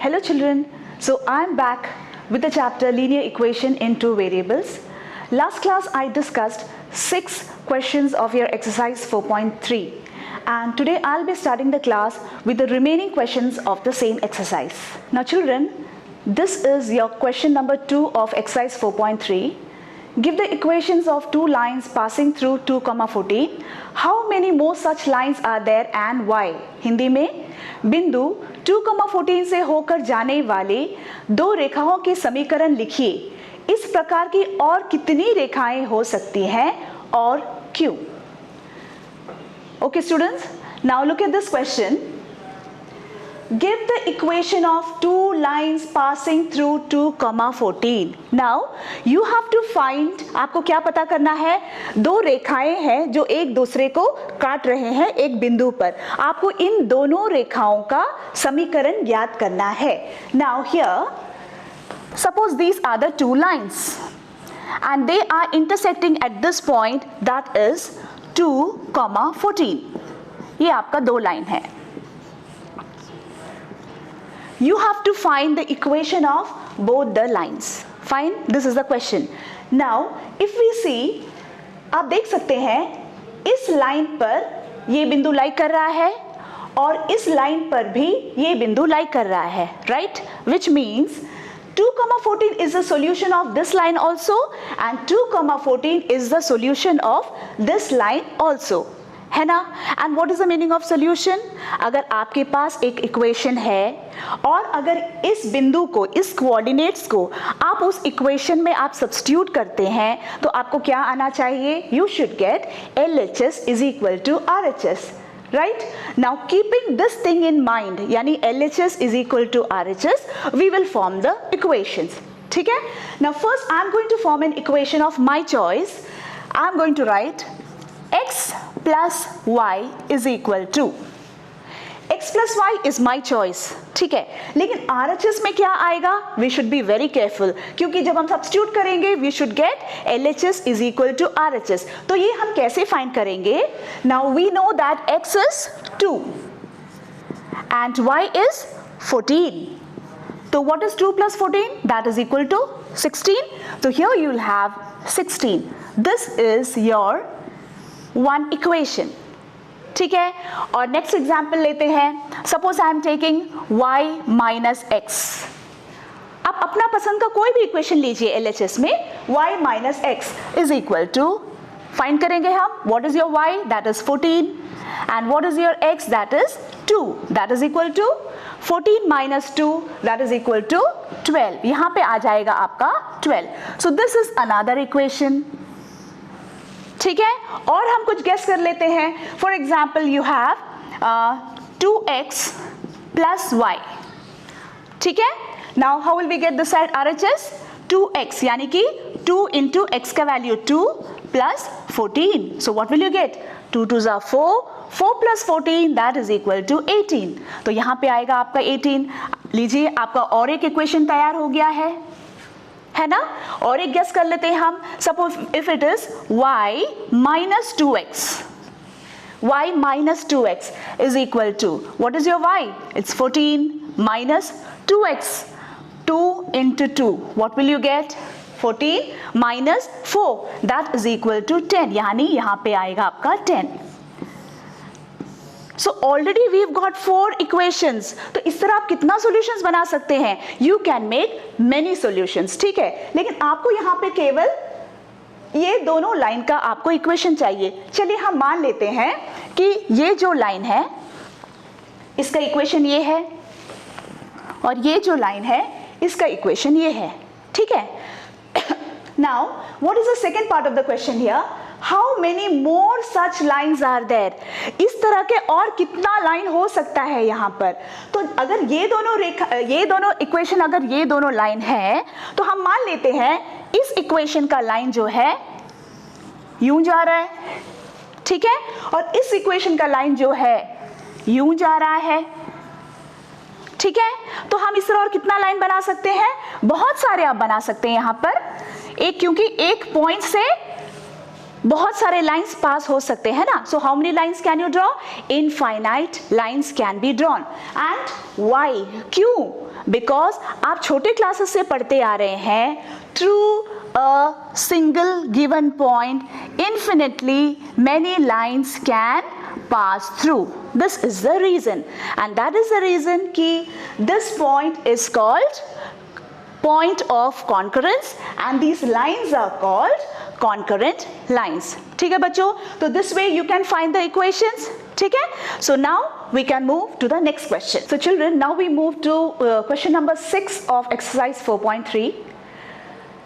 Hello children, so I am back with the chapter linear equation in two variables. Last class I discussed 6 questions of your exercise 4.3 and today I'll be starting the class with the remaining questions of the same exercise. Now children, this is your question number 2 of exercise 4.3. Give the equations of two lines passing through 2, 14. How many more such lines are there and why? Hindi में बिंदु 2, 14 से होकर जाने वाले दो रेखाओं के समीकरण लिखिए. इस प्रकार की और कितनी रेखाएं हो सकती हैं और क्यों? Okay students, now look at this question. Give the equation of two lines passing through 2, 14. Now you have to find, आपको क्या पता करना है? दो रेखाएं हैं जो एक दूसरे को काट रहे हैं एक बिंदु पर. आपको इन दोनों रेखाओं का समीकरण ज्ञात करना है. Now here, suppose these are the two lines and they are intersecting at this point, that is 2, 14. ये आपका दो लाइन है. You have to find the equation of both the lines. Fine, this is the question. Now, if we see, आप देख सकते हैं इस line पर ये बिंदु लाई कर रहा है और इस लाइन पर भी ये बिंदु लाई कर रहा है, right? Which means 2, 14 is the solution of this line also and 2, 14 is the solution of this line also. है ना? And what is the meaning of solution? अगर आपके पास एक इक्वेशन है और अगर इस बिंदु को, इस कोऑर्डिनेट्स को आप उस इक्वेशन में आप सब्स्टिट्यूट करते हैं तो आपको क्या आना चाहिए? You should get LHS is equal to RHS. Right? Now keeping this thing in mind, यानी LHS is equal to RHS, we will form the equations. ठीक है? Now first I am going to form an equation of my choice. I am going to write x plus y is equal to, x plus y is my choice. ठीक है, लेकिन RHS में क्या आएगा? We should be very careful, क्योंकि जब हम substitute करेंगे we should get LHS is equal to RHS. तो ये हम कैसे फाइंड करेंगे? Now we know that x is 2 and y is 14. So what is 2 plus 14? That is equal to 16. So here you will have 16. This is your one equation. ठीक है, और next example लेते हैं. Suppose I am taking y minus x. आप अपना पसंद का कोई भी इक्वेशन लीजिए LHS में. y minus x is equal to, find करेंगे हम, what is your y? That is 14 and what is your x? That is 2. That is equal to 14 minus 2, that is equal to 12. यहाँ पे आ जाएगा आपका 12. So this is another equation. ठीक है, और हम कुछ गेस कर लेते हैं. For example you have 2x plus y. ठीक है, now how will we get this side RHS? 2x यानी कि 2 इंटू एक्स का value 2 plus 14. So what will you get? 2 2s are 4, 4 plus 14 that is equal to 18. तो यहाँ पे आएगा आपका 18. लीजिए, आपका और एक इक्वेशन तैयार हो गया है ना? और एक गेस कर लेते हैं हम. Suppose if it is y minus 2x, y minus 2x is equal to, what is your y? It's 14 minus 2x. 2 into 2, what will you get? 14 minus 4, that is equal to 10. यानी यहाँ पे आएगा आपका 10. So already we've got 4 equations. तो इस तरह आप कितना solutions बना सकते हैं? You can make many solutions. ठीक है, लेकिन आपको यहाँ पे केवल ये दोनों लाइन का आपको इक्वेशन चाहिए. चलिए हम मान लेते हैं कि ये जो लाइन है इसका इक्वेशन ये है और ये जो लाइन है इसका इक्वेशन ये है. ठीक है. Now what is the second part of the question here? How many more such lines are there? इस तरह के और कितना लाइन हो सकता है यहाँ पर? तो अगर ये दोनों इक्वेशन, अगर ये दोनों लाइन है तो हम मान लेते हैं इस इक्वेशन का लाइन जो है यूं जा रहा है. ठीक है, और इस इक्वेशन का लाइन जो है यूं जा रहा है. ठीक है, तो हम इस तरह और कितना लाइन बना सकते हैं? बहुत सारे आप बना सकते हैं यहाँ पर. एक, क्योंकि एक पॉइंट से बहुत सारे लाइंस पास हो सकते हैं ना. So how many lines can you draw? Infinite lines can be drawn. And why? क्यों? बिकॉज आप छोटे क्लासेस से पढ़ते आ रहे हैं through a single given point infinitely many lines can pass through. This is the reason, and that is the reason ki this point is called point of concurrence and these lines are called concurrent lines. ठीक है बच्चों, तो this way you can find the equations. ठीक है, so now we can move to the next question. So children, now we move to question number 6 of exercise 4.3.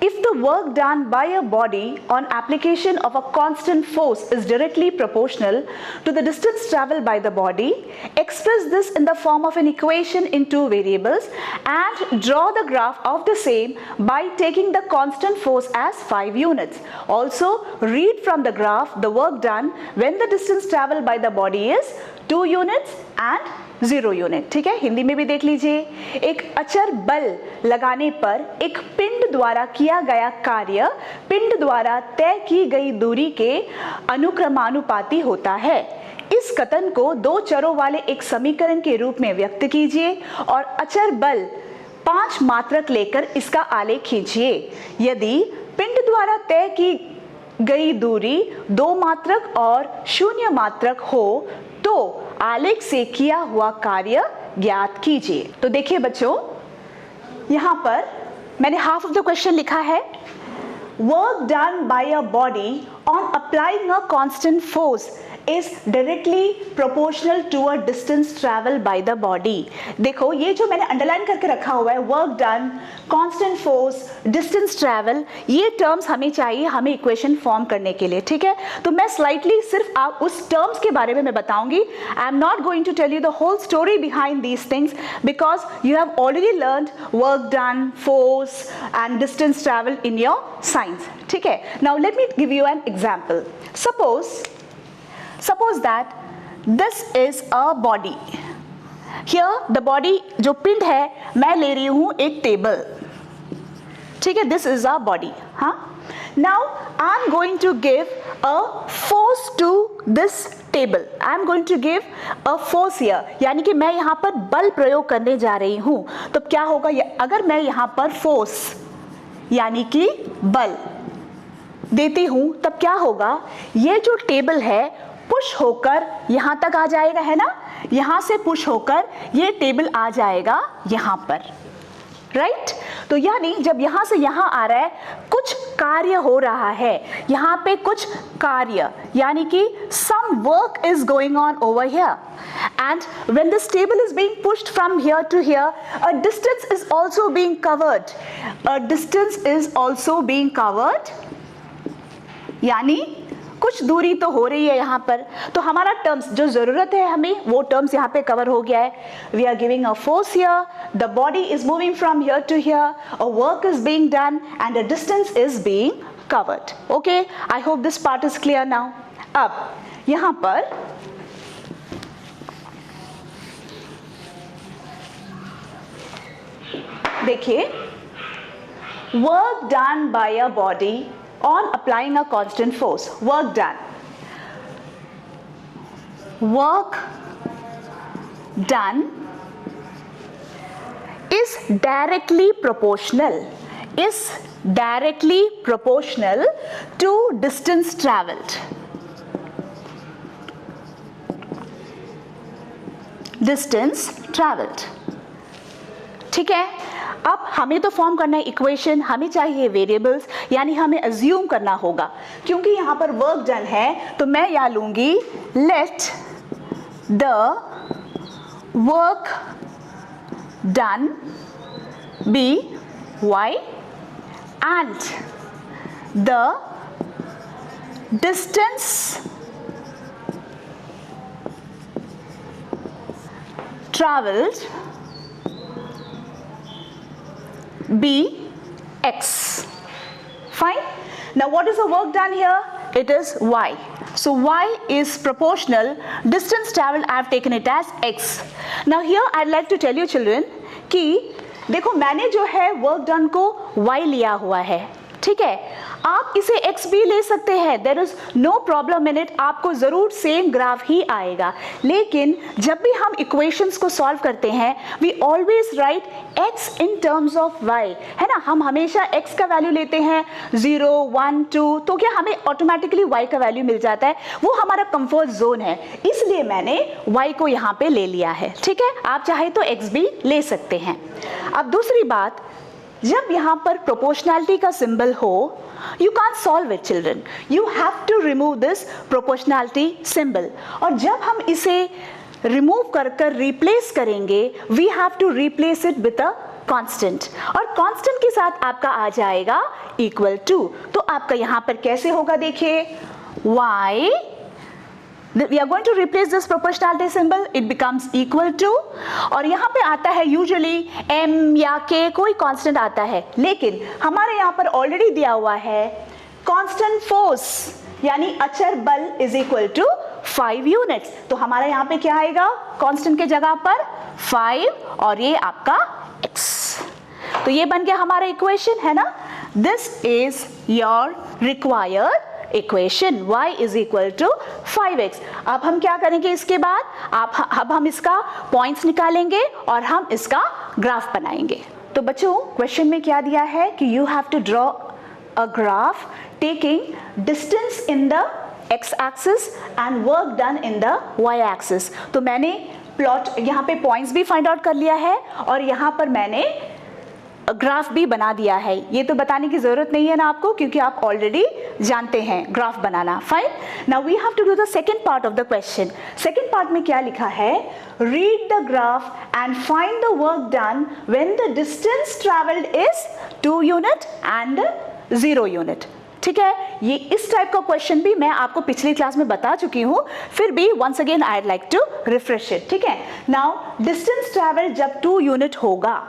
If the work done by a body on application of a constant force is directly proportional to the distance traveled by the body, express this in the form of an equation in two variables and draw the graph of the same by taking the constant force as 5 units. Also, read from the graph the work done when the distance traveled by the body is 2 units and 0 unit. ठीक है, हिंदी में भी देख लीजिए. एक अचर बल लगाने पर एक पिंड द्वारा किया गया कार्य पिंड द्वारा तय की गई दूरी के अनुक्रमानुपाती होता है. इस कथन को दो चरों वाले एक समीकरण के रूप में व्यक्त कीजिए और अचर बल 5 मात्रक लेकर इसका आलेख खींचिए. यदि पिंड द्वारा तय की गई दूरी 2 मात्रक और 0 मात्रक हो तो आलेख से किया हुआ कार्य ज्ञात कीजिए. तो देखिए बच्चों, यहां पर मैंने हाफ ऑफ द क्वेश्चन लिखा है. Work done by a body on applying a constant force is directly proportional to a distance travel by the body. देखो ये जो मैंने अंडरलाइन करके रखा हुआ है, work done, constant force, distance travel, ये टर्म्स हमें चाहिए हमें इक्वेशन फॉर्म करने के लिए. ठीक है, तो मैं स्लाइटली सिर्फ आप उस टर्म्स के बारे में मैं बताऊंगी. I am not going to tell you the whole story behind these things because you have already learned work done, force and distance travel in your science. ठीक है, now let me give you an example. Suppose that this is a body. Here the body जो पिंड है मैं ले रही हूं एक टेबल. ठीक है, this is a body. हाँ, now I am going to give a force to this table. I am going to give a force here. यानी कि मैं यहाँ पर बल प्रयोग करने जा रही हूँ. तो क्या होगा, अगर मैं यहाँ पर फोर्स यानी कि बल देती हूँ तब क्या होगा, ये जो टेबल है पुश होकर यहां तक आ जाएगा, है ना. यहां से पुश होकर ये टेबल आ जाएगा यहां पर, राइट. तो यानी जब यहां से यहां आ रहा है कुछ कार्य हो रहा है, यहां पे कुछ कार्य यानी कि some work is going on over here. And when this table is being pushed from here to here, a distance is also being covered. A distance is also being covered. यानी कुछ दूरी तो हो रही है यहाँ पर. तो हमारा टर्म्स जो जरूरत है हमें वो टर्म्स यहाँ पे कवर हो गया है. We are giving a force here, the body is moving from here to here, a work is being done and the distance is being covered. Okay, I hope this part is clear now. अब यहाँ पर देखिए, work done by a body on applying a constant force. Work done. Work done is directly proportional. Is directly proportional to distance traveled. Distance traveled. ठीक है, अब हमें तो form करना है इक्वेशन, हमें चाहिए वेरिएबल्स, यानी हमें अज्यूम करना होगा. क्योंकि यहाँ पर वर्क डन है तो मैं यहाँ लूंगी let the work done be y and the distance traveled be x. Fine. Now what is the work done here? It is y. So y is proportional. Distance traveled I have taken it as x. Now here I'd like to tell you children कि देखो मैंने जो है work done को y लिया हुआ है. ठीक है, आप इसे x भी ले सकते हैं, there is no problem in it, आपको जरूर सेम ग्राफ ही आएगा। लेकिन जब भी हम इक्वेशंस को सॉल्व करते हैं we always write x in terms of y, है ना, हम हमेशा x का वैल्यू लेते हैं 0, 1, 2, तो क्या हमें ऑटोमेटिकली y का वैल्यू मिल जाता है, वो हमारा कंफर्ट जोन है, इसलिए मैंने y को यहाँ पे ले लिया है। ठीक है, आप चाहे तो x भी ले सकते हैं। अब दूसरी बात, जब यहाँ पर प्रोपोर्शनैलिटी का सिंबल हो, you can't solve it children, you have to remove this proportionality symbol, और जब हम इसे रिमूव कर रिप्लेस करेंगे we have to replace it with a constant, और कांस्टेंट के साथ आपका आ जाएगा इक्वल टू। तो आपका यहाँ पर कैसे होगा, देखिए y, we are going to replace this proportionality symbol, it becomes equal to, और यहाँ पे आता है यूजुअली m या k, कोई कांस्टेंट आता है, लेकिन हमारे यहाँ पर ऑलरेडी दिया हुआ है कांस्टेंट फोर्स यानी अचर बल इज इक्वल टू 5 यूनिट्स, तो हमारे यहाँ पे क्या आएगा, कांस्टेंट के जगह पर 5 और ये आपका x, तो ये बन गया हमारा इक्वेशन, है ना। This is your required equation y is equal to 5x। अब हम क्या करेंगे इसके बाद, अब हम इसका पॉइंट्स निकालेंगे और हम इसका ग्राफ बनाएंगे। तो बच्चों क्वेश्चन में क्या दिया है कि you have to draw a graph taking distance in the x axis and work done in the y axis. तो मैंने प्लॉट यहाँ पे पॉइंट्स भी फाइंड आउट कर लिया है और यहाँ पर मैंने ग्राफ भी बना दिया है, ये तो बताने की जरूरत नहीं है ना आपको, क्योंकि आप ऑलरेडी जानते हैं ग्राफ बनाना। Fine, now we have to do the second part of the question. Second part में क्या लिखा है, read the graph and find the work done when the distance travelled is 2 unit and 0 unit. ठीक है, ये इस type का question भी मैं आपको पिछली क्लास में बता चुकी हूँ, फिर भी once again I like to refresh it. ठीक है, नाउ डिस्टेंस ट्रैवल जब 2 यूनिट होगा,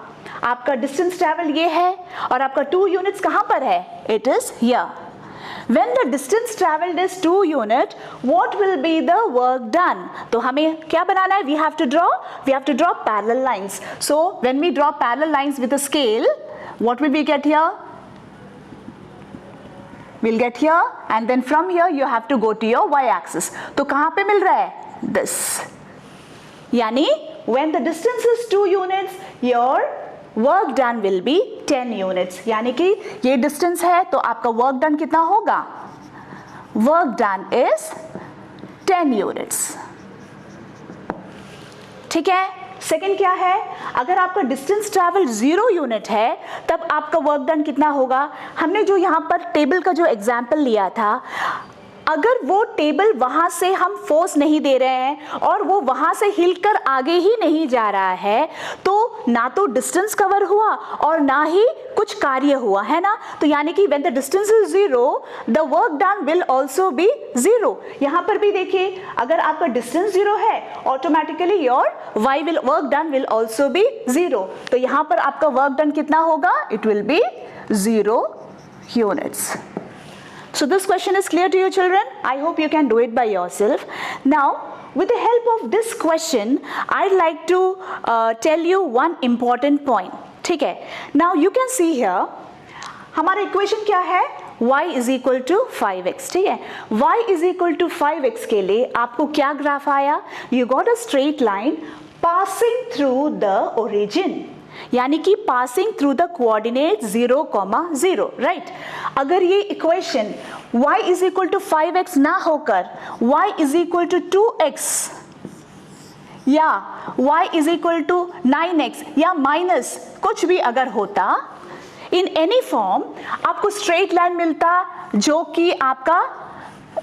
आपका डिस्टेंस ट्रैवल ये है और आपका 2 यूनिट्स कहां पर है, it is here. When the distance traveled is 2 unit, what will be the work done? तो हमें क्या बनाना है, we have to draw parallel lines. So when we draw parallel lines with a scale, what will we get here? We'll get here and then from here you have to go to your y axis. तो कहां पे मिल रहा है, this, यानी when the distance is 2 units, your work done will be 10 units, यानी कि ये distance है तो आपका वर्क डन कितना होगा, वर्क डन इज 10 यूनिट्स। ठीक है, सेकंड क्या है, अगर आपका डिस्टेंस ट्रैवल 0 यूनिट है तब आपका वर्क डन कितना होगा। हमने जो यहाँ पर टेबल का जो एग्जाम्पल लिया था, अगर वो टेबल वहां से हम फोर्स नहीं दे रहे हैं और वो वहां से हिलकर आगे ही नहीं जा रहा है, तो ना तो डिस्टेंस कवर हुआ और ना ही कुछ कार्य हुआ, है ना। तो यानी कि when the distance is 0 the work done will also be 0। यहाँ पर भी देखिए, अगर आपका डिस्टेंस 0 है automatically your work done will also be 0। तो यहाँ पर आपका वर्क डन कितना होगा, it will be 0 units. So this question is clear to you children? I hope you can do it by yourself. Now with the help of this question I'd like to tell you one important point. ठीक है, now you can see here हमारा equation क्या है, y is equal to 5x। ठीक है, y is equal to 5x के लिए आपको क्या ग्राफ आया, you got a straight line passing through the origin, यानी कि passing through the coordinate 0,0, right. अगर ये equation y is equal to 5x ना होकर y is equal to 2x या y is equal to 9x या minus कुछ भी अगर होता, इन एनी फॉर्म आपको स्ट्रेट लाइन मिलता जो कि आपका,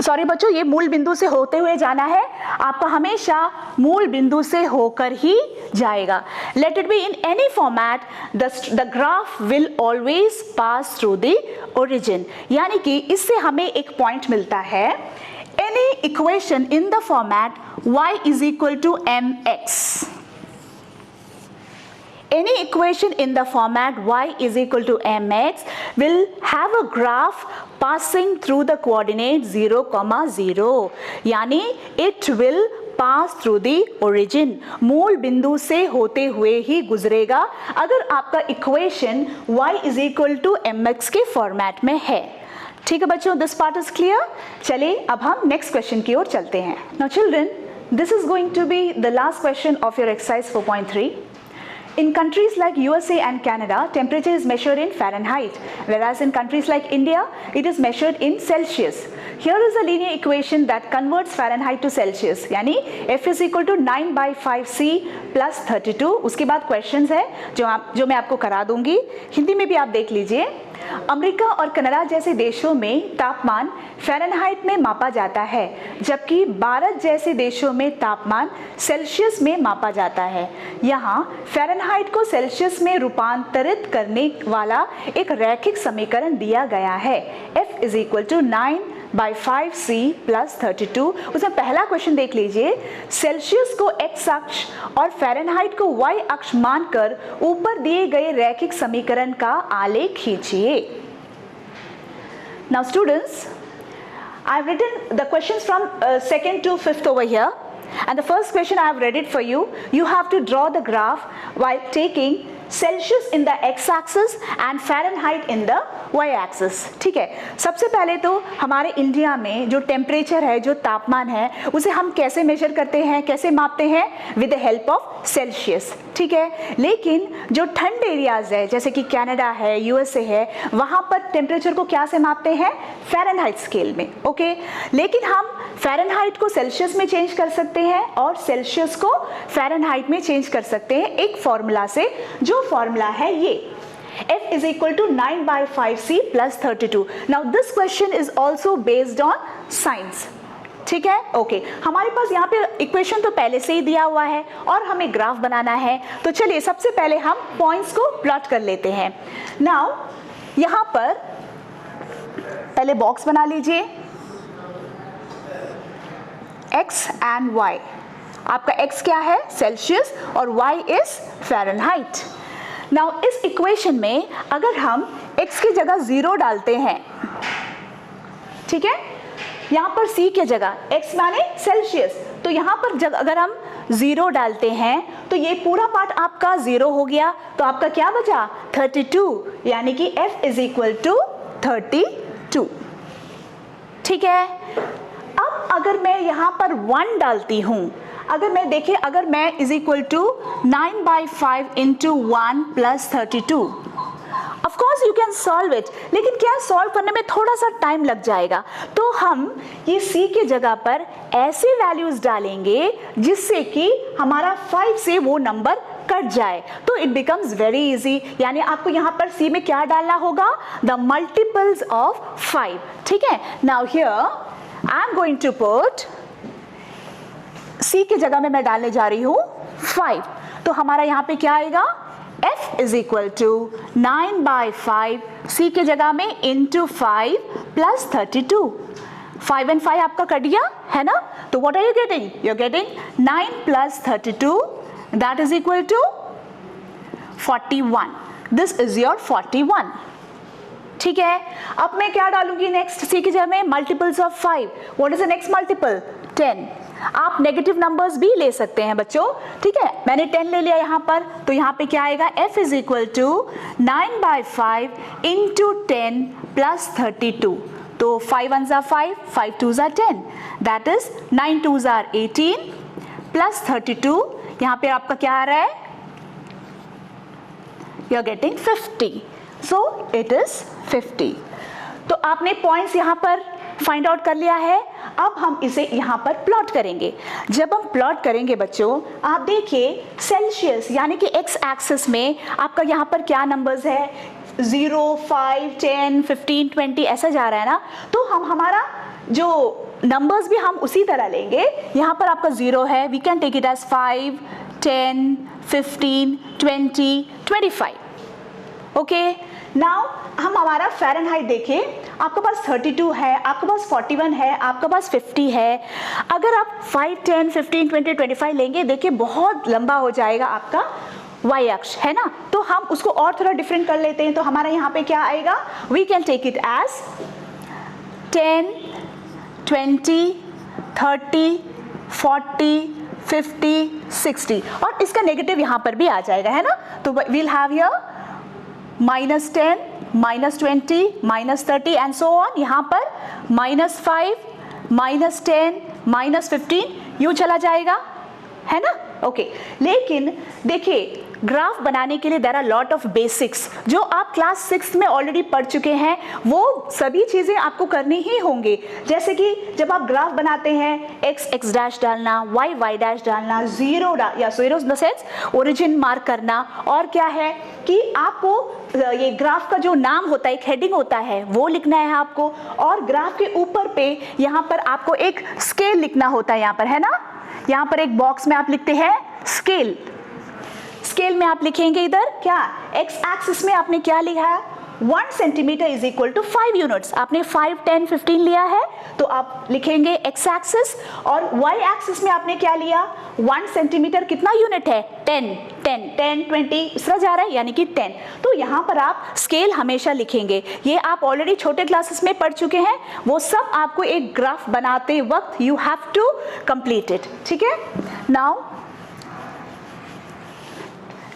सॉरी बच्चों, ये मूल बिंदु से होते हुए जाना है, आपका हमेशा मूल बिंदु से होकर ही जाएगा। Let it be in any format, the graph will always pass through the origin, यानी कि इससे हमें एक पॉइंट मिलता है। Any equation in the format y is equal to mx, any equation in the format y is equal to mx will have a graph passing through the coordinate 0,0, यानी it will pass through the origin, मूल बिंदु से होते हुए ही गुजरेगा अगर आपका equation y is equal to mx के फॉर्मेट में है। ठीक है बच्चों, दिस पार्ट इज क्लियर। चलिए अब हम नेक्स्ट क्वेश्चन की ओर चलते हैं। Now children, this is going to be the last question of your exercise 4.3। In countries like USA and Canada, temperature is measured in Fahrenheit, whereas in countries like India, it is measured in Celsius. Here is a linear equation that converts Fahrenheit to Celsius, यानी F is equal to 9/5C plus 32। उसके बाद questions है जो मैं आपको करा दूंगी, हिंदी में भी आप देख लीजिए। अमेरिका और कनाडा जैसे देशों में तापमान फ़ारेनहाइट में मापा जाता है, जबकि भारत जैसे देशों में तापमान सेल्सियस में मापा जाता है। यहाँ फ़ारेनहाइट को सेल्सियस में रूपांतरित करने वाला एक रैखिक समीकरण दिया गया है, F is equal to 9/5C plus 32। उसमें पहला क्वेश्चन देख लीजिए, सेल्सियस को x अक्ष और फ़ारेनहाइट को y अक्ष मानकर ऊपर दिए गए रैखिक समीकरण का आलेख खींचिए। Now students, I've written the questions from 2nd to 5th over here, and the first question I have read it for you. You have to draw the graph while taking Celsius in the x-axis and Fahrenheit in the y-axis। ठीक है, सबसे पहले तो हमारे India में जो temperature है, जो तापमान है, उसे हम कैसे मेजर करते हैं, कैसे मापते हैं? With the help of Celsius. ठीक है, लेकिन जो ठंड एरियाज है जैसे कि कनाडा है, यूएसए है, वहाँ पर टेम्परेचर को क्या से मापते हैं? फ़ारेनहाइट स्केल में। ओके, लेकिन हम फ़ारेनहाइट को सेल्सियस में चेंज कर सकते हैं और सेल्सियस को फ़ारेनहाइट में चेंज कर सकते हैं एक फॉर्मूला से, जो फॉर्मूला है ये F is equal to 9/5C plus 32। Now this question is also based on science। ठीक है, ओके, हमारे पास यहाँ पे इक्वेशन तो पहले से ही दिया हुआ है और हमें ग्राफ बनाना है, तो चलिए सबसे पहले हम पॉइंट्स को प्लॉट कर लेते हैं। नाउ यहाँ पर पहले बॉक्स बना लीजिए, x एंड y। आपका x क्या है? सेल्सियस, और y इज फ़ारेनहाइट। नाउ इस इक्वेशन में अगर हम x की जगह 0 डालते हैं, ठीक है, यहाँ पर c के जगह x माने सेल्सियस, तो यहाँ पर अगर हम 0 डालते हैं तो ये पूरा पार्ट आपका 0 हो गया, तो आपका क्या बचा? 32, यानी कि F इज इक्वल टू 32। ठीक है, अब अगर मैं यहाँ पर 1 डालती हूँ, अगर मैं देखिए, अगर मैं is equal to 9/5 into 1 plus 32, of course you can solve it, लेकिन क्या सॉल्व करने में थोड़ा सा टाइम लग जाएगा, तो हम ये c के जगह पर ऐसे वैल्यूज डालेंगे जिससे कि हमारा 5 से वो नंबर कट जाए, तो इट बिकम्स वेरी इजी। यानी आपको यहाँ पर c में क्या डालना होगा? The multiples of 5। ठीक है, now here I am going to put c के जगह में मैं डालने जा रही हूँ 5, तो हमारा यहाँ पे क्या आएगा? F is equal to 9/5, c के जगह में इंटू 5 प्लस 32। 5 and 5 आपका कट गया है ना, तो what are you getting? You are getting 9 plus 32, that is equal to 41। This is your 41। ठीक है, अब मैं क्या डालूंगी नेक्स्ट? c की जगह में multiples of 5। What is the next multiple? 10। आप नेगेटिव नंबर्स भी ले सकते हैं बच्चों। ठीक है, मैंने 10 ले लिया यहाँ पर, तो यहाँ पे क्या आएगा? F is equal to 9/5 into 10 plus 32। तो 5 1s are 5, 5 2s are 10, that is 9 2s are 18 plus 32। यहाँ पे आपका क्या आ रहा है? You are getting 50, so it is 50। तो आपने पॉइंट्स यहाँ पर फाइंड आउट कर लिया है। अब हम इसे यहाँ पर प्लॉट करेंगे। जब हम प्लॉट करेंगे बच्चों, आप देखिए सेल्सियस यानी कि x एक्सिस में आपका यहाँ पर क्या नंबर्स है? 0, 5, 10, 15, 20 ऐसा जा रहा है ना, तो हम हमारा जो नंबर्स भी हम उसी तरह लेंगे। यहाँ पर आपका 0 है, we can take it as 5, 10, 15, 20, 25। Okay, now हम हमारा फ़ारेनहाइट देखिए, आपके पास 32 है, आपके पास 41 है, आपके पास 50 है। अगर आप 5, 10, 15, 20, 25 लेंगे, देखिए बहुत लंबा हो जाएगा आपका y अक्ष, है ना, तो हम उसको और थोड़ा डिफरेंट कर लेते हैं। तो हमारा यहाँ पे क्या आएगा? We can take it as 10, 20, 30, 40, 50, 60 और इसका नेगेटिव यहाँ पर भी आ जाएगा, है ना। तो we'll have here -10, -20, -30 and so on. यहाँ पर -5, -10, -15 यूँ चला जाएगा, है ना। ओके लेकिन देखिए ग्राफ बनाने के लिए there are lot of basics जो आप क्लास 6 में ऑलरेडी पढ़ चुके हैं, वो सभी चीज़ें आपको करनी ही होंगी। जैसे कि जब आप ग्राफ बनाते हैं x x डैश डालना, y y डैश डालना, जीरो या zero in the sense origin mark करना, और क्या है कि आपको ये ग्राफ का जो नाम होता है, एक हेडिंग होता है, वो लिखना है आपको, और ग्राफ के ऊपर पे यहाँ पर आपको एक स्केल लिखना होता है, यहाँ पर है ना, यहाँ पर एक बॉक्स में आप लिखते हैं स्केल। स्केल में आप लिखेंगे इधर क्या, एक्स एक्सिस में आपने क्या लिखा है, 1 centimetre is equal to 5 units. आपने 5, 10, 15 लिया है तो आप लिखेंगे एक्स एक्सिस, और वाई एक्सिस में आपने क्या लिया, 1 सेंटीमीटर कितना यूनिट है, 10, 10, 10, 20 इस तरह जा रहा है, यानी कि 10। तो यहाँ पर आप स्केल हमेशा लिखेंगे। ये आप ऑलरेडी छोटे क्लासेस में पढ़ चुके हैं, वो सब आपको एक ग्राफ बनाते वक्त you have to complete it, ठीक है।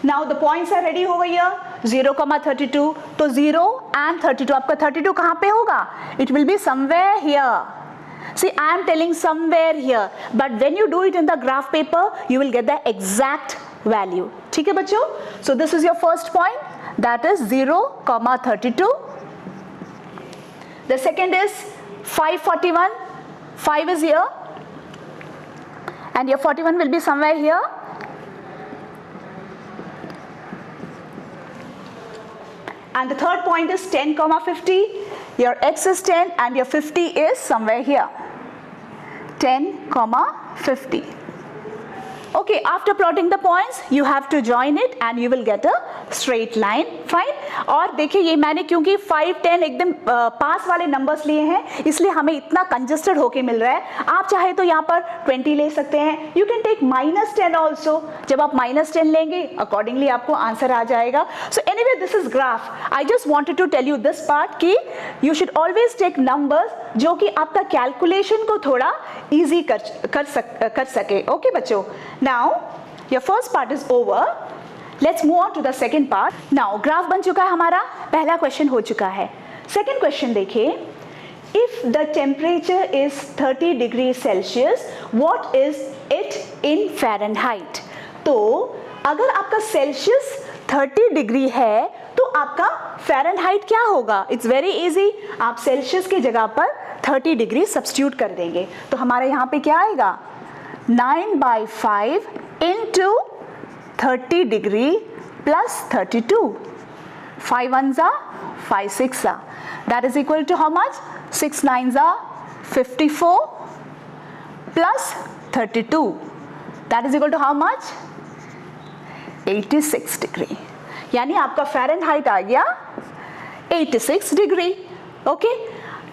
Now the points are ready over here, 0,32, तो 0 and 32, आपका 32 कहाँ पे होगा, it will be somewhere here. See, I am telling somewhere here, but when you do it in the graph paper, you will get the exact value. ठीक है बच्चों? So this is your first point, that is 0,32. The second is 541, 5 is here, and your 41 will be somewhere here. And the third point is 10,50. Your x is 10 and your 50 is somewhere here. 10,50. Okay, after plotting the points, you have to join it and you will get a straight line. Fine. और देखिए ये मैंने क्योंकि 5, 10 एकदम पास वाले numbers लिए हैं, इसलिए हमें इतना कंजस्टेड होके मिल रहा है। आप चाहे तो यहाँ पर 20 ले सकते हैं। You can take -10 also. जब आप -10 लेंगे, accordingly आपको आंसर आ जाएगा। So anyway, this is graph. I just wanted to tell you this part कि you should always take numbers जो कि आपका कैलकुलेशन को थोड़ा easy कर सके। Okay बच्चों? Now your first part is over. Let's move on to the second part. Now graph बन चुका है हमारा, पहला क्वेश्चन हो चुका है। सेकेंड क्वेश्चन देखिए, if the temperature is 30 degrees Celsius, what is it in Fahrenheit? तो अगर आपका सेल्सियस 30 डिग्री है तो आपका फ़ारेनहाइट क्या होगा? इट्स वेरी इजी, आप सेल्सियस की जगह पर 30 डिग्री सब्स्टिट्यूट कर देंगे। तो हमारे यहाँ पे क्या आएगा, 9/5 into 30 degree plus 32, 5 ones are 5 6 are, that is equal to how much, 6 9s are 54 plus 32, that is equal to how much, 86 degree. यानी आपका फ़ारेनहाइट आ गया 86 degree. Okay,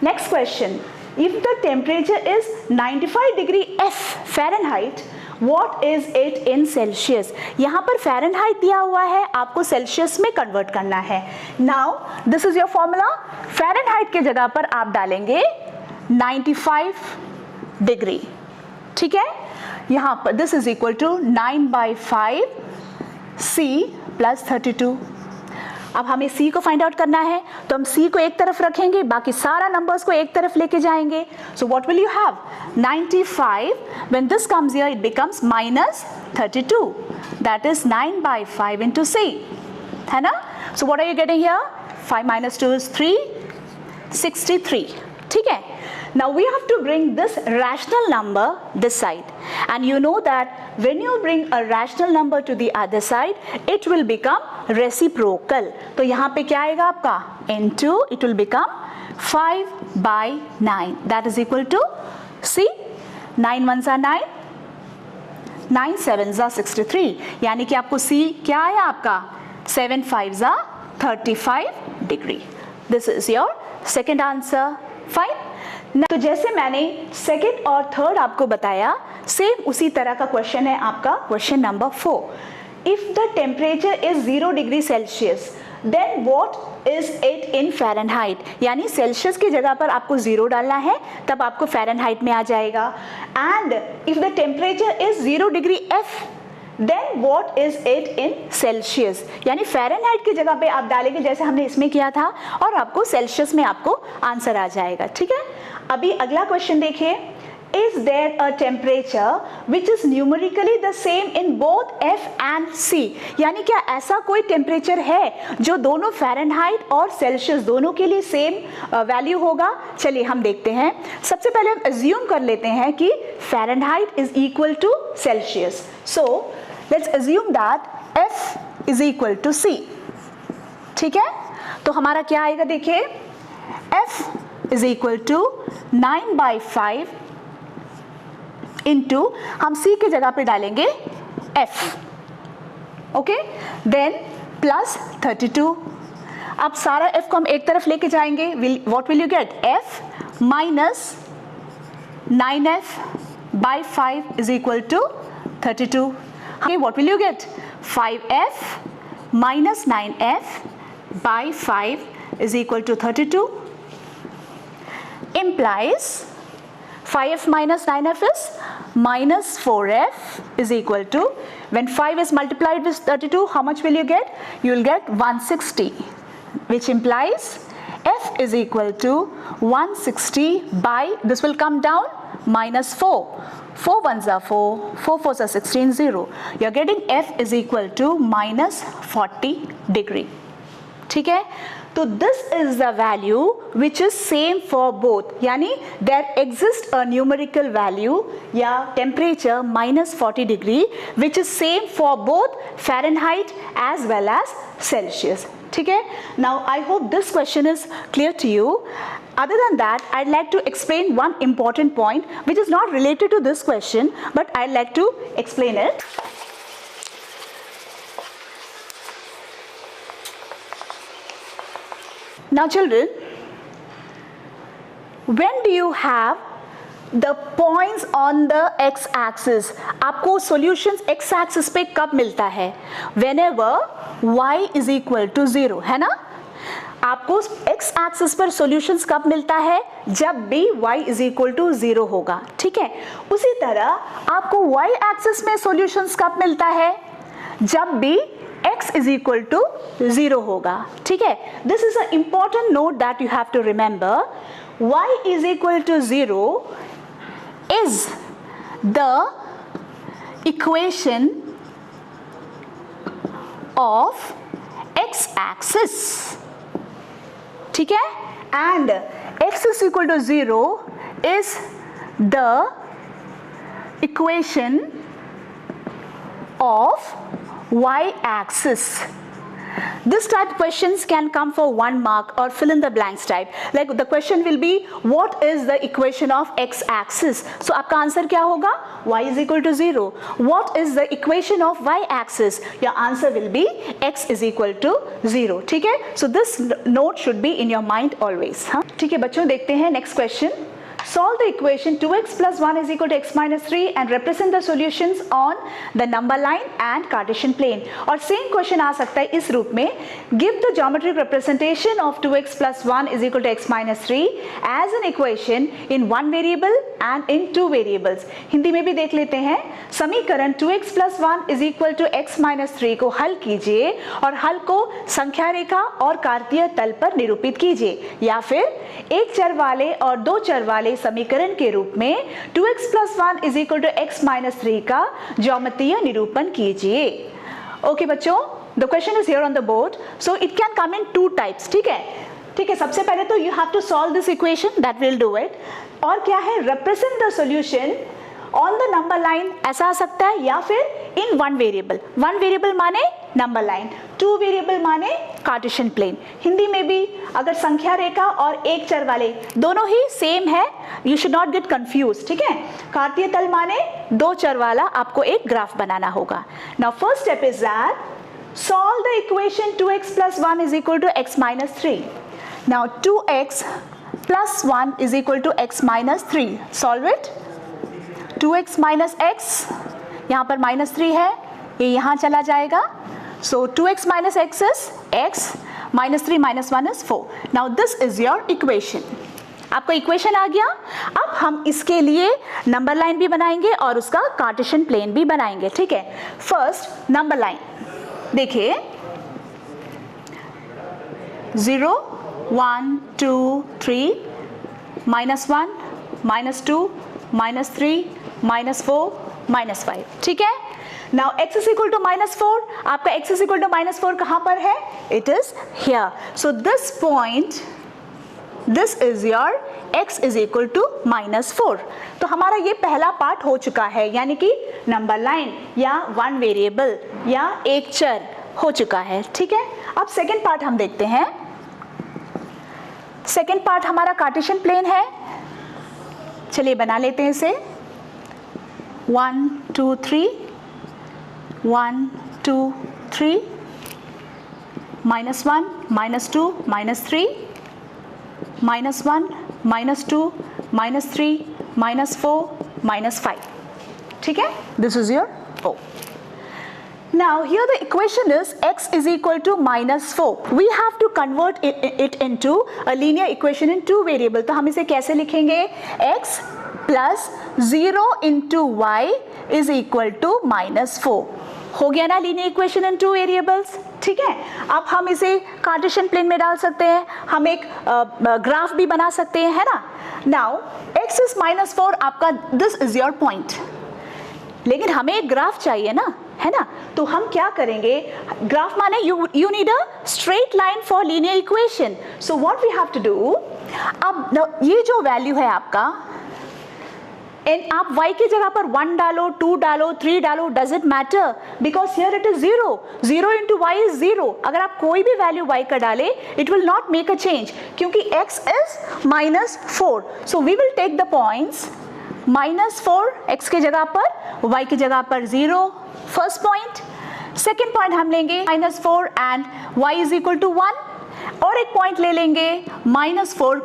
next question, if the temperature is 95 degree F Fahrenheit, what is it in Celsius? यहाँ पर Fahrenheit दिया हुआ है, आपको Celsius में कन्वर्ट करना है। Now this is your formula, Fahrenheit के जगह पर आप डालेंगे 95 डिग्री, ठीक है। यहाँ पर this is equal to 9/5 C plus 32। अब हमें C को फाइंड आउट करना है, तो हम C को एक तरफ रखेंगे, बाकी सारा नंबर्स को एक तरफ लेके जाएंगे। So what will you have, 95 when this comes here it becomes -32, that is 9/5 into C, है ना। So what are you getting here, 5 - 2 is 3, 63, ठीक है। Now we have to bring this rational number this side, and you know that when you bring a rational number to the other side, it will become reciprocal. तो यहाँ पे क्या आएगा आपका, into it will become 5/9, that is equal to C, 9 ones are 9, 9 sevens are 63, यानी कि आपको C क्या आया आपका, 7 5s are 35 degree. This is your second answer. Fine. तो जैसे मैंने सेकेंड और थर्ड आपको बताया, सेम उसी तरह का क्वेश्चन है आपका question number 4। If the temperature is 0 degree Celsius, then what is it in Fahrenheit, यानी सेल्सियस की जगह पर आपको 0 डालना है, तब आपको फ़ारेनहाइट में आ जाएगा। And if the temperature is 0 degree F, then what is it in Celsius, यानी फ़ारेनहाइट की जगह पे आप डालेंगे जैसे हमने इसमें किया था, और आपको सेल्सियस में आपको आंसर आ जाएगा। ठीक है, अभी अगला क्वेश्चन देखिए, is there a temperature which is numerically the same in both F and C, यानी क्या ऐसा कोई टेम्परेचर है जो दोनों फ़ारेनहाइट और सेल्सियस दोनों के लिए सेम वैल्यू होगा? चलिए हम देखते हैं। सबसे पहले हम अज्यूम कर लेते हैं कि Fahrenheit is equal to Celsius, so let's assume that F is equal to C। ठीक है, तो हमारा क्या आएगा, देखिए F is equal to 9/5 into, हम C की जगह पे डालेंगे F, ओके, देन प्लस 32। अब सारा F को हम एक तरफ लेके जाएंगे, what will you get, F minus 9F/5 is equal to 32। What will you get, 5F minus 9F/5 is equal to 32, implies 5F minus 9F is minus 4F is equal to, when 5 is multiplied with 32, how much will you get? You will get 160, which implies F is equal to 160 by, this will come down, minus 4. 4 ones are 4, 4 fours are 16, 0. You are getting F is equal to minus 40 degree. ठीक है, तो this is the value which is same for both, यानी there exist a numerical value या temperature minus 40 degree which is same for both Fahrenheit as well as Celsius. ठीक है, now I hope this question is clear to you. Other than that, I'd like to explain one important point which is not related to this question, but I'd like to explain it. Now children, when do you have the points on the x-axis? आपको solutions x-axis पे कब मिलता है? Whenever y is equal to 0, है ना? आपको x-axis पर solutions कब मिलता है? जब भी y is equal to 0 होगा। ठीक है, उसी तरह आपको y-axis में solutions कब मिलता है? जब भी x is equal to 0 होगा। ठीक है, this is an important note that you have to remember. y is equal to 0 is the equation of x-axis. ठीक है, and x is equal to 0 is the equation of y-axis. This type of questions can come for 1 mark or fill in the blanks type. Like the question will be, what is the equation of x-axis? So आपका answer क्या होगा? y is equal to 0. What is the equation of y-axis? Your answer will be x is equal to 0. ठीक है? So this note should be in your mind always. हाँ? ठीक है बच्चों, देखते हैं next question. Solve the equation 2x plus 1 is equal to x minus 3 and represent the solutions on the number line and Cartesian plane. और same question आ सकता है इस रूप में, give the geometric representation of 2x plus 1 is equal to x minus 3 as an equation in one variable and in two variables. Hindi में भी देख लेते हैं, समीकरण 2x plus 1 is equal to x minus 3 को हल कीजिए और हल को संख्या रेखा और कार्तीय तल पर निरूपित कीजिए, या फिर एक चर वाले और दो चर वाले समीकरण के रूप में 2x plus 1 is equal to x minus 3 का ज्यामितीय निरूपण कीजिए। ओके बच्चों, the question is here on the board, so it can come in two types. ठीक है, ठीक है, सबसे पहले तो you have to solve this equation, that will do it. और क्या है, represent the solution on the number line, ऐसा आ सकता है, या फिर in one variable. One variable माने number line, two variable माने कार्टेशियन प्लेन। हिंदी में भी अगर संख्या रेखा और एक चर वाले दोनों ही सेम है, you should not get confused. ठीक है, कार्तीय तल माने दो चर वाला आपको एक ग्राफ बनाना होगा। Now first step is that solve the equation 2x plus 1 is equal to x minus 3. Now 2x plus 1 is equal to x minus 3. Solve it. 2x minus x, यहाँ पर -3 है, ये यहाँ चला जाएगा, so 2x minus x is x -3 - 1 is 4. Now this is your equation. आपका equation आ गया. अब हम इसके लिए नंबर लाइन भी बनाएंगे और उसका कार्टेशियन प्लेन भी बनाएंगे. ठीक है. फर्स्ट नंबर लाइन देखिए 0 1 2 3 -1 -2 -3 -4 -5. ठीक है. Now x is equal to -4. आपका x is equal to -4 कहाँ पर है? It is here. So this point, this is your x is equal to -4. तो हमारा ये पहला पार्ट हो चुका है, यानी कि नंबर लाइन या वन वेरिएबल या एक चर हो चुका है. ठीक है. अब सेकेंड पार्ट हम देखते हैं. सेकेंड पार्ट हमारा कार्टेशियन प्लेन है. चलिए बना लेते हैं इसे. 1 2 3 1 2 3 -1 -2 -3 -1 -2 -3 -4 -5. ठीक है. This is your O. Now here the equation is x is equal to -4. We have to convert it into a linear equation in two variable. तो हम इसे कैसे लिखेंगे? x plus 0 into y is equal to -4. हो गया ना linear equation in two variables. ठीक है. अब हम इसे कार्टेशियन प्लेन में डाल सकते हैं. हम एक ग्राफ भी बना सकते हैं, है ना. नाउ x is -4 आपका दिस इज योर पॉइंट. लेकिन हमें एक ग्राफ चाहिए ना, है ना. तो हम क्या करेंगे? ग्राफ माने you need a straight line for linear equation. So what we have to do, अब ये जो वैल्यू है आपका, आप y की जगह पर 1 डालो, 2 डालो, 3 डालो, does it matter? Because here it is 0. 0 into y is 0. अगर आप कोई भी वैल्यू y का डाले, it will not make a change, क्योंकि x is -4. So we will take the points -4 x के जगह पर, y की जगह पर 0. First point. सेकेंड पॉइंट हम लेंगे -4 and y is equal to 1. और एक पॉइंट ले लेंगे -4,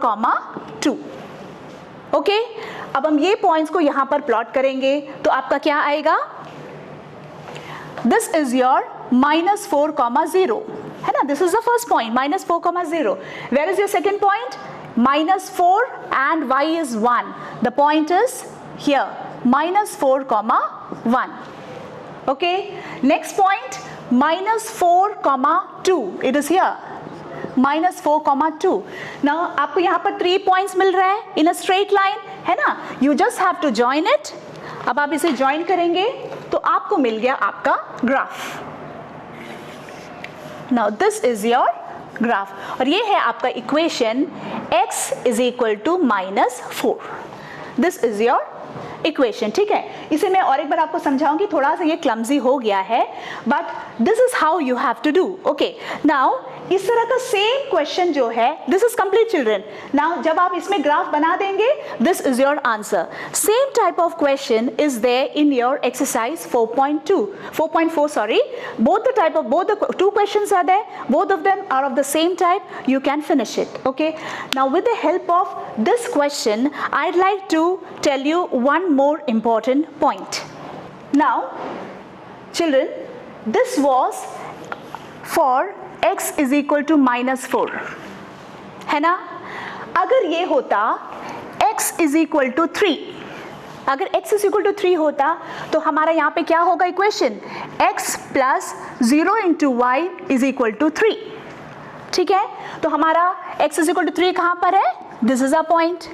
2. ओके. अब हम ये पॉइंट्स को यहां पर प्लॉट करेंगे तो आपका क्या आएगा? दिस इज योर -4, 0, है ना. This is the first point -4, 0. Where is your second point? -4 and y is 1. The point is here, -4, 1. Okay. Next point, -4, 2. It is here. -4, 2. Now आपको यहाँ पर 3 पॉइंट्स मिल रहा है इन अ स्ट्रेट लाइन, है ना. You just have to join it. अब आप इसे जॉइन करेंगे तो आपको मिल गया आपका graph. Now this is your graph और ये है आपका equation x is equal to -4. This is your equation. ठीक है. इसे मैं और एक बार आपको समझाऊंगी, थोड़ा सा ये क्लमजी हो गया है, but this is how you have to do. Okay. Now इस तरह का सेम क्वेश्चन जो है, this is complete children. Now जब आप इसमें ग्राफ बना देंगे, this is your answer. Same type of question is there in your exercise 4.4 sorry. Both the two questions are there. Both of them are of the same type. You can finish it. Okay. Now with the help of this question, I'd like to tell you one more important point. Now children, this was for x is equal to -4, है ना. अगर ये होता x is equal to 3, अगर x is equal to 3 होता तो हमारा यहाँ पे क्या होगा equation? x plus 0 into y is equal to 3. ठीक है. तो हमारा x is equal to 3 कहाँ पर है? This is a point,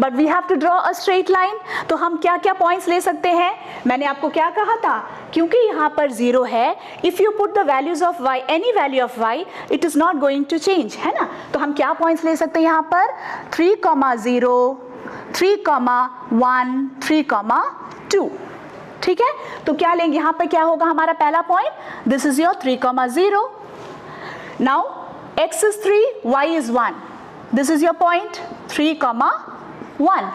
but we have to draw a straight line. तो हम क्या क्या पॉइंट्स ले सकते हैं? मैंने आपको क्या कहा था? क्योंकि यहाँ पर 0 है, if you put the values of y, any value of y, it is not going to change, है ना. तो हम क्या पॉइंट्स ले सकते हैं यहाँ पर? 3, 0, 3, 1, 3, 2. ठीक है. तो क्या लेंगे यहाँ पर? क्या होगा हमारा पहला point? This is your 3, 0. Now x is 3, y is 1. This is your point 3, 1.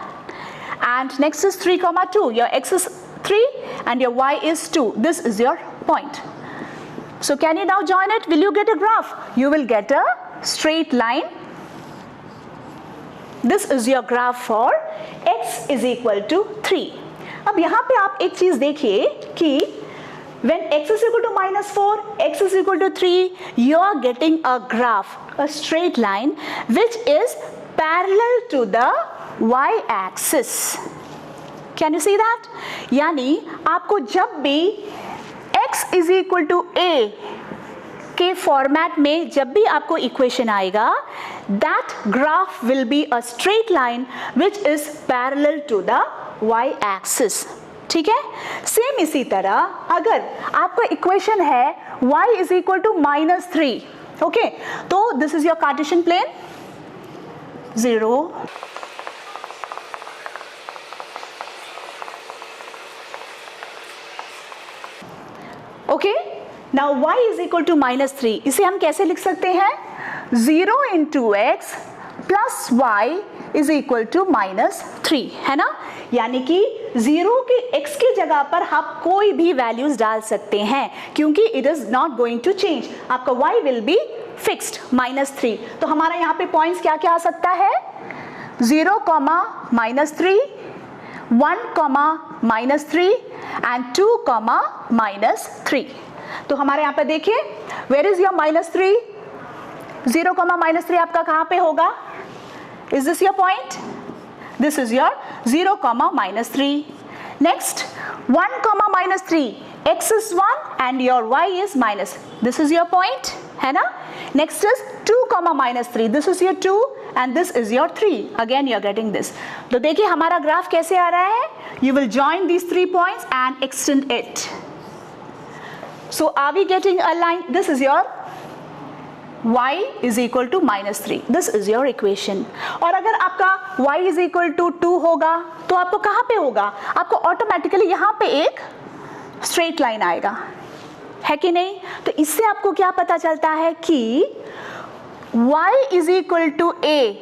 And next is 3, 2. Your x is 3 and your y is 2. This is your point. So can you now join it? Will you get a graph? You will get a straight line. This is your graph for x is equal to 3. अब यहाँ पे आप एक चीज देखिए कि when x is equal to -4, x is equal to 3, you are getting a graph. a straight line which is parallel to the y-axis. Can you see that? यानी आपको जब भी x is equal to a के format में जब भी आपको equation आएगा, that graph will be a straight line which is parallel to the y-axis. ठीक है? सेम इसी तरह अगर आपका इक्वेशन है y is equal to -3, okay, तो this is your Cartesian plane 0, okay. Now y is equal to -3, इसे हम कैसे लिख सकते हैं? 0 into x plus y is equal to -3, है ना? यानी कि 0 के x की जगह पर आप कोई भी वैल्यूज डाल सकते हैं क्योंकि it is not going to change. आपका y विल बी फिक्स्ड -3. तो हमारा यहाँ पे पॉइंट्स क्या क्या आ सकता है? 0, -3, 1, -3 एंड 2, -3. तो हमारे यहाँ पे देखिए, वेयर इज योर -3? 0, -3 आपका कहाँ पे होगा? Is this your point? This is your 0, -3. Next, 1, -3. X is 1 and your y is minus. This is your point, है ना? Next is 2, -3. This is your 2 and this is your 3. Again you are getting this. तो देखिए हमारा graph कैसे आ रहा है? You will join these 3 points and extend it. So are we getting a line? This is your y is equal to -3. This is your equation. और अगर आपका y is equal to 2 होगा तो आपको कहाँ पे होगा? आपको ऑटोमेटिकली यहाँ पे एक स्ट्रेट लाइन आएगा, है कि नहीं? तो इससे आपको क्या पता चलता है कि y is equal to a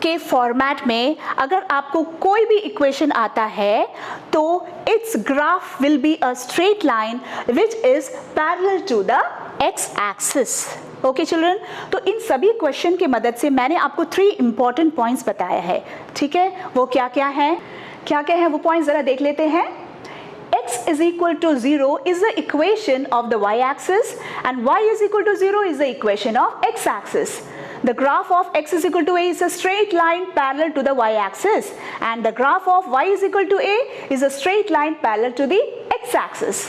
के फॉर्मेट में अगर आपको कोई भी इक्वेशन आता है तो its graph will be a straight line which is parallel to the x axis. Okay children, तो इन सभी क्वेश्चन की मदद से मैंने आपको 3 इंपॉर्टेंट पॉइंट्स बताया है. ठीक है, वो क्या क्या हैं? क्या क्या है वो पॉइंट्स जरा देख लेते हैं. x is equal to 0 is the equation of the y-axis and y is equal to 0 is the equation of x-axis. The graph of x is equal to a is a straight line parallel to the y-axis and the graph of y is equal to a is a straight line parallel to the x-axis.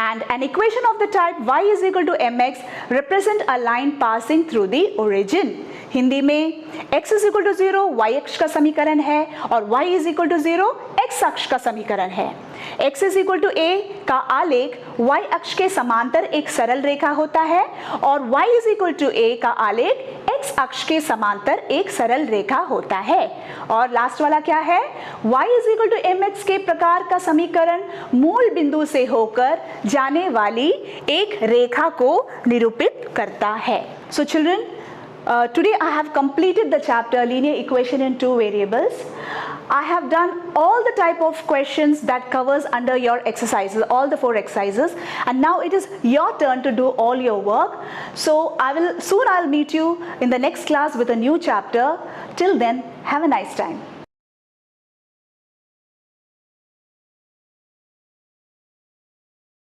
And an equation of the type y is equal to mx represent a line passing through the origin. Hindi में x is equal to 0 y अक्ष का समीकरण है और y is equal to 0 x अक्ष का समीकरण है. x is equal to a का आलेख y अक्ष के समांतर एक सरल रेखा होता है और y is equal to a का आलेख x अक्ष के समांतर एक सरल रेखा होता है. और लास्ट वाला क्या है? y is equal to mx के प्रकार का समीकरण मूल बिंदु से होकर जाने वाली एक रेखा को निरूपित करता है. So children, today I have completed the chapter linear equation in 2 variables. I have done all the type of questions that covers under your exercises, all the 4 exercises, and now it is your turn to do all your work. So I'll meet you in the next class with a new chapter. Till then, have a nice time.